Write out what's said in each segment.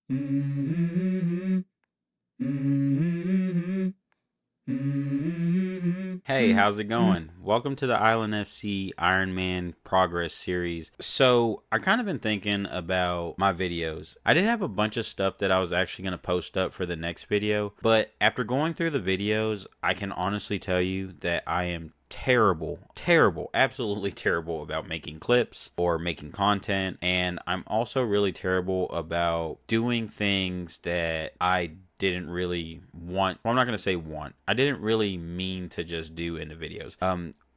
Hey, how's it going? Welcome to the Island FC Ironman Progress series. So, I kind of been thinking about my videos. I did have a bunch of stuff that I was actually going to post up for the next video, but after going through the videos, I can honestly tell you that I am terrible, absolutely terrible about making clips or making content, and I'm also really terrible about doing things that I didn't really want. Well, I'm not going to say want. I didn't really mean to just do in the videos.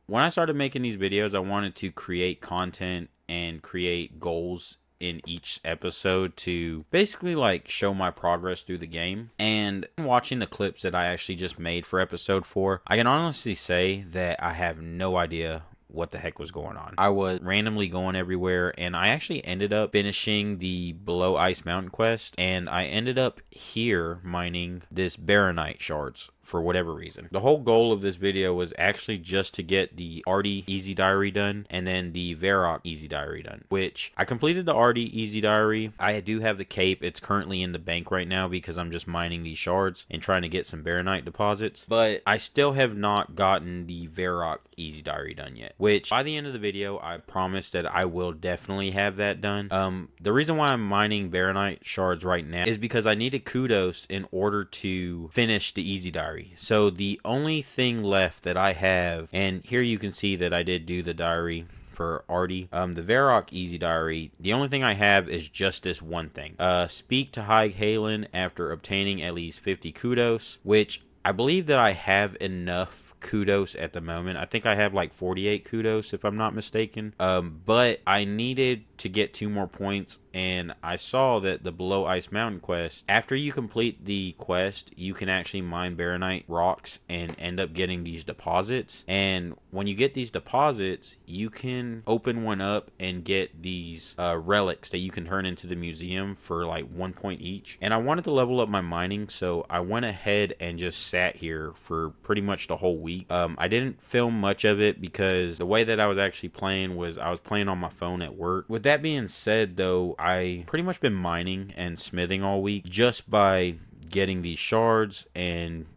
When I started making these videos, I wanted to create content and create goals in each episode to basically like show my progress through the game. And watching the clips that I actually just made for episode 4, I can honestly say that I have no idea what the heck was going on. I was randomly going everywhere, and I actually ended up finishing the Below Ice Mountain quest, and I ended up here mining this Baronite shards for whatever reason. The whole goal of this video was actually just to get the Ardy Easy Diary done and then the Varrock Easy Diary done, which I completed the Ardy Easy Diary. I do have the cape. It's currently in the bank right now because I'm just mining these shards and trying to get some Baronite deposits, but I still have not gotten the Varrock Easy Diary done yet, which by the end of the video, I promise that I will definitely have that done. The reason why I'm mining Baronite shards right now is because I needed kudos in order to finish the Easy Diary. So the only thing left that I have, and here you can see that I did do the diary for Ardy, the Varrock Easy Diary, the only thing I have is just this one thing. Speak to High Halen after obtaining at least 50 kudos, which I believe that I have enough kudos at the moment. I think I have like 48 kudos if I'm not mistaken. But I needed to get 2 more points, and I saw that the Below Ice Mountain quest, after you complete the quest, you can actually mine Baronite rocks and end up getting these deposits. And when you get these deposits, you can open one up and get these relics that you can turn into the museum for like 1 point each. And I wanted to level up my mining, so I went ahead and just sat here for pretty much the whole week. I didn't film much of it because the way that I was actually playing was I was playing on my phone at work. With that being said, though, I pretty much been mining and smithing all week just by getting these shards and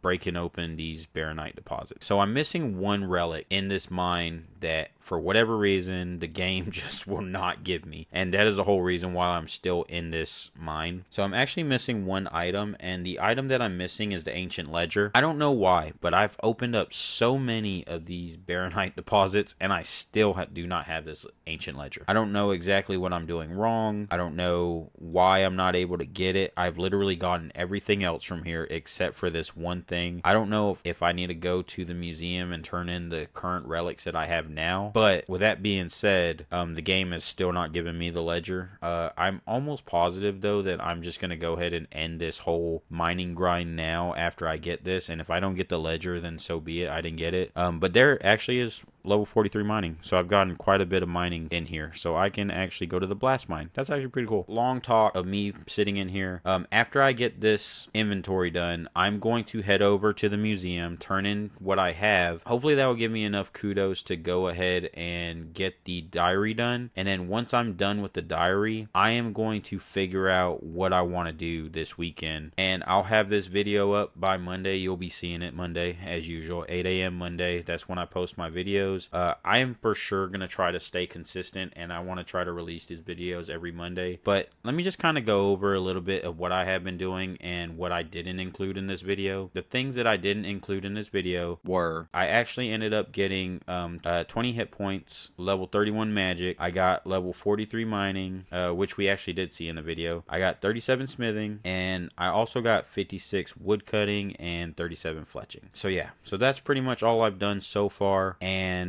breaking open these Baronite deposits. So I'm missing one relic in this mine that for whatever reason the game just will not give me, and that is the whole reason why I'm still in this mine. So I'm actually missing one item, and the item that I'm missing is the ancient ledger. I don't know why, but I've opened up so many of these Baronite deposits and I still do not have this ancient ledger. I don't know exactly what I'm doing wrong. I don't know why I'm not able to get it. I've literally gotten everything else from here except for this one thing. I don't know if I need to go to the museum and turn in the current relics that I have now, but with that being said, the game is still not giving me the ledger. I'm almost positive though that I'm just gonna go ahead and end this whole mining grind now after I get this, and if I don't get the ledger, then so be it. I didn't get it. But there actually is level 43 mining, so I've gotten quite a bit of mining in here, so I can actually go to the blast mine. That's actually pretty cool. Long talk of me sitting in here. After I get this inventory done, I'm going to head over to the museum, turn in what I have. Hopefully that will give me enough kudos to go ahead and get the diary done, and then once I'm done with the diary, I am going to figure out what I want to do this weekend, and I'll have this video up by Monday. You'll be seeing it Monday as usual, 8 a.m. Monday. That's when I post my videos. I am for sure going to try to stay consistent, and I want to try to release these videos every Monday. But let me just kind of go over a little bit of what I have been doing and what I didn't include in this video. The things that I didn't include in this video were I actually ended up getting 20 hit points, level 31 magic. I got level 43 mining, which we actually did see in the video. I got 37 smithing, and I also got 56 wood cutting and 37 fletching. So yeah, so that's pretty much all I've done so far, and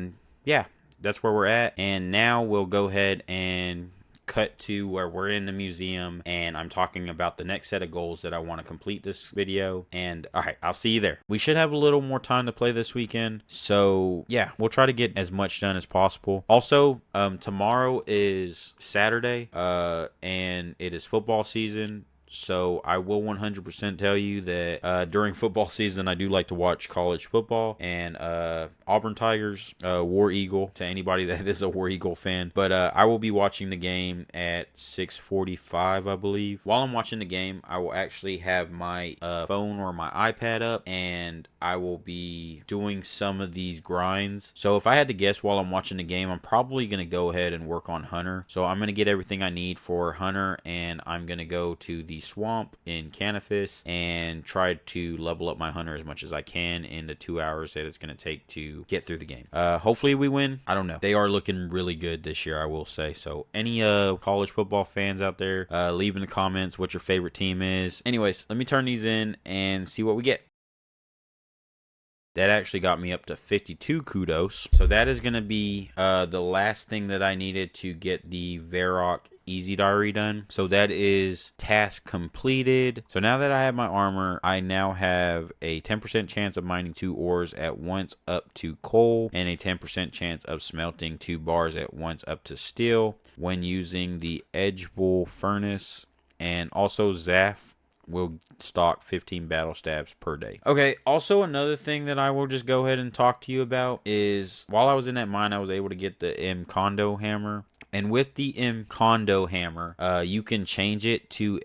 yeah, that's where we're at. And now we'll go ahead and cut to where we're in the museum, and I'm talking about the next set of goals that I want to complete this video. And all right, I'll see you there. We should have a little more time to play this weekend, so yeah, we'll try to get as much done as possible. Also, tomorrow is Saturday, and it is football season. So I will 100% tell you that during football season, I do like to watch college football, and Auburn Tigers, War Eagle, to anybody that is a War Eagle fan. But I will be watching the game at 6:45, I believe. While I'm watching the game, I will actually have my phone or my iPad up, and I will be doing some of these grinds. So if I had to guess while I'm watching the game, I'm probably going to go ahead and work on Hunter. So I'm going to get everything I need for Hunter, and I'm going to go to the swamp in Canifis and try to level up my Hunter as much as I can in the 2 hours that it's going to take to get through the game. Hopefully we win. I don't know. They are looking really good this year, I will say. So any college football fans out there, leave in the comments what your favorite team is. Anyways, let me turn these in and see what we get. That actually got me up to 52 kudos. So that is going to be the last thing that I needed to get the Varrock Easy Diary done. So that is task completed. So now that I have my armor, I now have a 10% chance of mining 2 ores at once up to coal, and a 10% chance of smelting 2 bars at once up to steel when using the Edgeable furnace. And also Zaf will stock 15 battle stabs per day. Okay, also another thing that I will just go ahead and talk to you about is while I was in that mine, I was able to get the Imcando Hammer. And with the Imcando Hammer, you can change it to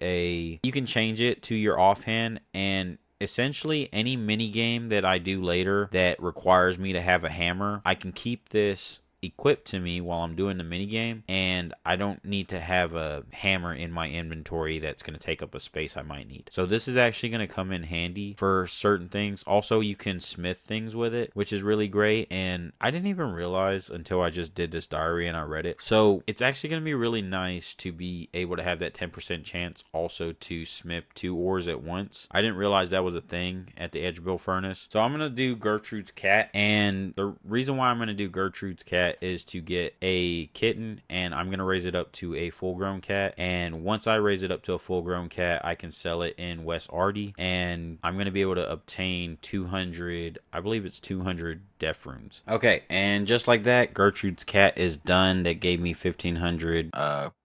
your offhand, and essentially any mini game that I do later that requires me to have a hammer, I can keep this equipped to me while I'm doing the mini game, and I don't need to have a hammer in my inventory that's going to take up a space I might need. So this is actually going to come in handy for certain things. Also, you can smith things with it, which is really great, and I didn't even realize until I just did this diary and I read it. So it's actually going to be really nice to be able to have that 10% chance also to smith 2 ores at once. I didn't realize that was a thing at the Edgeable furnace. So I'm going to do Gertrude's cat, and the reason why I'm going to do Gertrude's cat is to get a kitten, and I'm going to raise it up to a full-grown cat. And once I raise it up to a full-grown cat, I can sell it in West Ardy, and I'm going to be able to obtain 200, I believe it's 200 death runes. Okay, and just like that, Gertrude's cat is done. That gave me 1500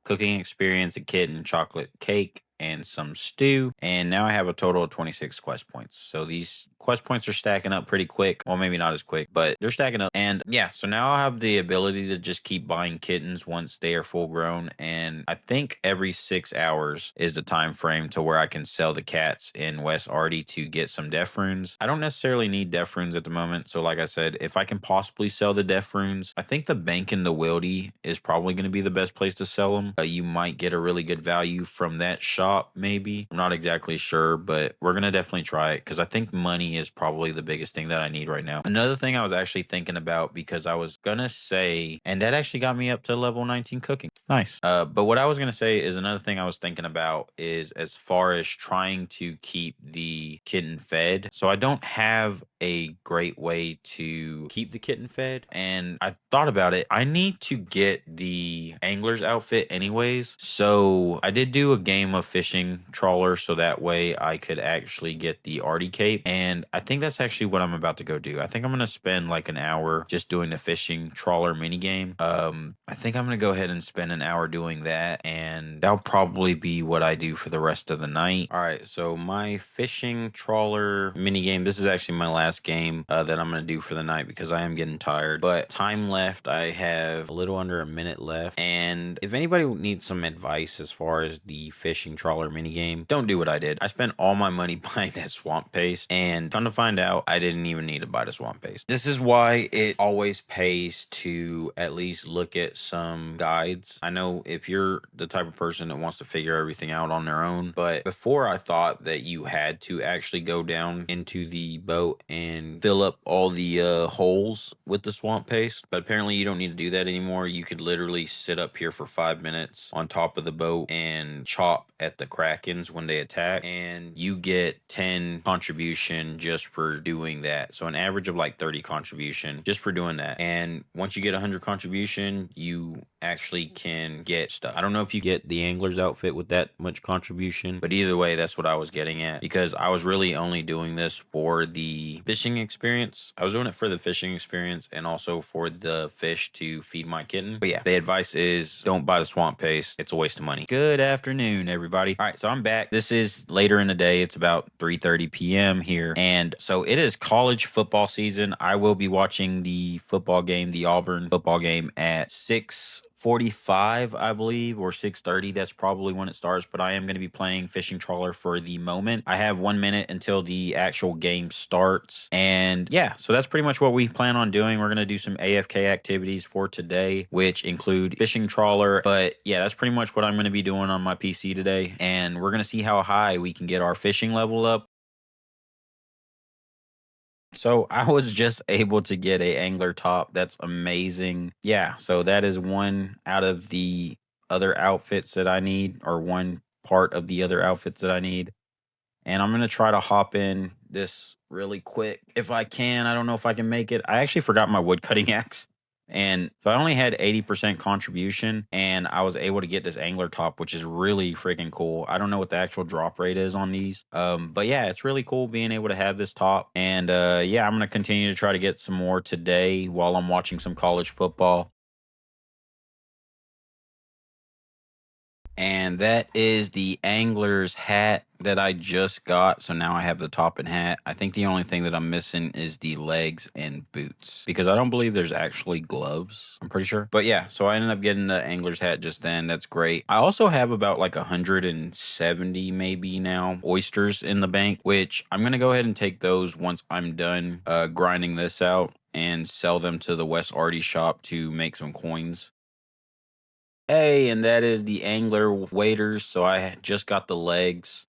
cooking experience, a kitten, chocolate cake, and some stew, and now I have a total of 26 quest points. So these quest points are stacking up pretty quick. Well, maybe not as quick, but they're stacking up. And yeah, so now I have the ability to just keep buying kittens once they are full grown, and I think every 6 hours is the time frame to where I can sell the cats in West Ardy to get some death runes. I don't necessarily need death runes at the moment, so like I said, if I can possibly sell the death runes, I think the bank in the Wildy is probably going to be the best place to sell them. You might get a really good value from that shop, maybe. I'm not exactly sure, but we're gonna definitely try it because I think money is probably the biggest thing that I need right now. Another thing I was actually thinking about, because I was gonna say, and that actually got me up to level 19 cooking. Nice. But what I was gonna say is another thing I was thinking about is as far as trying to keep the kitten fed. So I don't have a great way to keep the kitten fed, and I thought about it. I need to get the angler's outfit anyways. So I did do a game of fishing trawler so that way I could actually get the Ardy cape, and I think that's actually what I'm about to go do. I think I'm gonna spend like an hour just doing the fishing trawler mini game. I think I'm gonna go ahead and spend an hour doing that, and that'll probably be what I do for the rest of the night. All right, so my fishing trawler mini game, this is actually my last game that I'm gonna do for the night because I am getting tired. But time left, I have a little under a minute left, and if anybody needs some advice as far as the fishing trawler mini game, don't do what I did. I spent all my money buying that swamp paste, and come to find out, I didn't even need to buy the swamp paste. This is why it always pays to at least look at some guides. I know if you're the type of person that wants to figure everything out on their own, but before I thought that you had to actually go down into the boat and fill up all the holes with the swamp paste, but apparently you don't need to do that anymore. You could literally sit up here for 5 minutes on top of the boat and chop at the krakens when they attack, and you get 10 contribution just for doing that. So an average of like 30 contribution just for doing that. And once you get 100 contribution, you actually can get stuff. I don't know if you get the angler's outfit with that much contribution, but either way, that's what I was getting at, because I was really only doing this for the fishing experience. I was doing it for the fishing experience and also for the fish to feed my kitten. But yeah, the advice is don't buy the swamp paste. It's a waste of money. Good afternoon, everybody. All right, so I'm back. This is later in the day. It's about 3:30 p.m. here. And so it is college football season. I will be watching the football game, the Auburn football game, at 6:45, I believe, or 6:30. That's probably when it starts, but I am going to be playing fishing trawler for the moment. I have 1 minute until the actual game starts. And yeah, so that's pretty much what we plan on doing. We're going to do some AFK activities for today, which include fishing trawler. But yeah, that's pretty much what I'm going to be doing on my PC today. And we're going to see how high we can get our fishing level up. So I was just able to get a angler top. That's amazing. Yeah, so that is one out of the other outfits that I need, or one part of the other outfits that I need. And I'm going to try to hop in this really quick if I can. I don't know if I can make it. I actually forgot my wood cutting axe. And so I only had 80% contribution, and I was able to get this angler top, which is really freaking cool. I don't know what the actual drop rate is on these. But yeah, it's really cool being able to have this top. And yeah, I'm going to continue to try to get some more today while I'm watching some college football. And that is the angler's hat that I just got. So now I have the top and hat. I think the only thing that I'm missing is the legs and boots, because I don't believe there's actually gloves. I'm pretty sure. But yeah, so I ended up getting the angler's hat just then. That's great. I also have about like 170 maybe now oysters in the bank, which I'm going to go ahead and take those once I'm done grinding this out and sell them to the West Ardy shop to make some coins. Hey, and that is the angler waders. So I just got the legs.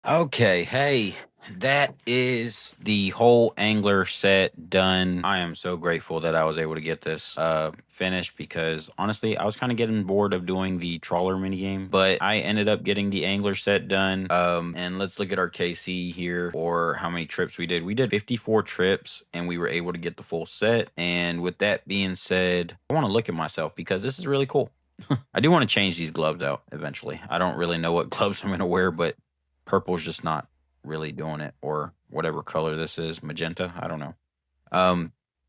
Okay, hey, that is the whole angler set done. I am so grateful that I was able to get this finished, because honestly, I was kind of getting bored of doing the trawler minigame, but I ended up getting the angler set done. And let's look at our KC here, or how many trips we did. We did 54 trips, and we were able to get the full set. And with that being said, I want to look at myself because this is really cool. I do want to change these gloves out eventually. I don't really know what gloves I'm going to wear, but purple's just not really doing it, or whatever color this is, magenta, I don't know.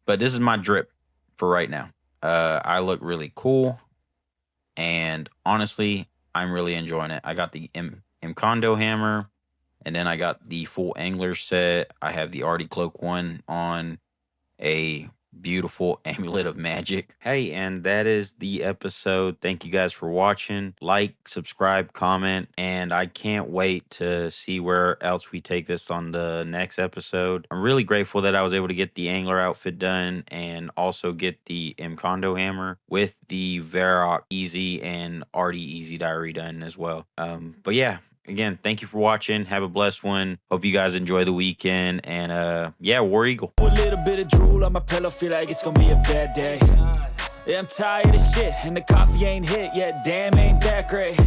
But this is my drip for right now. I look really cool, and honestly, I'm really enjoying it. I got the Imcando Hammer, and then I got the full angler set. I have the Ardy cloak one on, a beautiful amulet of magic. Hey, and that is the episode. Thank you guys for watching. Like, subscribe, comment, and I can't wait to see where else we take this on the next episode. I'm really grateful that I was able to get the angler outfit done, and also get the Imcando Hammer with the Varrock Easy and Ardougne Easy Diary done as well. But yeah, again, thank you for watching. Have a blessed one. Hope you guys enjoy the weekend. And yeah, War Eagle. A little bit of drool on my pillow, feel like it's gonna be a bad day. Yeah, I'm tired of shit, and the coffee ain't hit yet. Damn, ain't that great.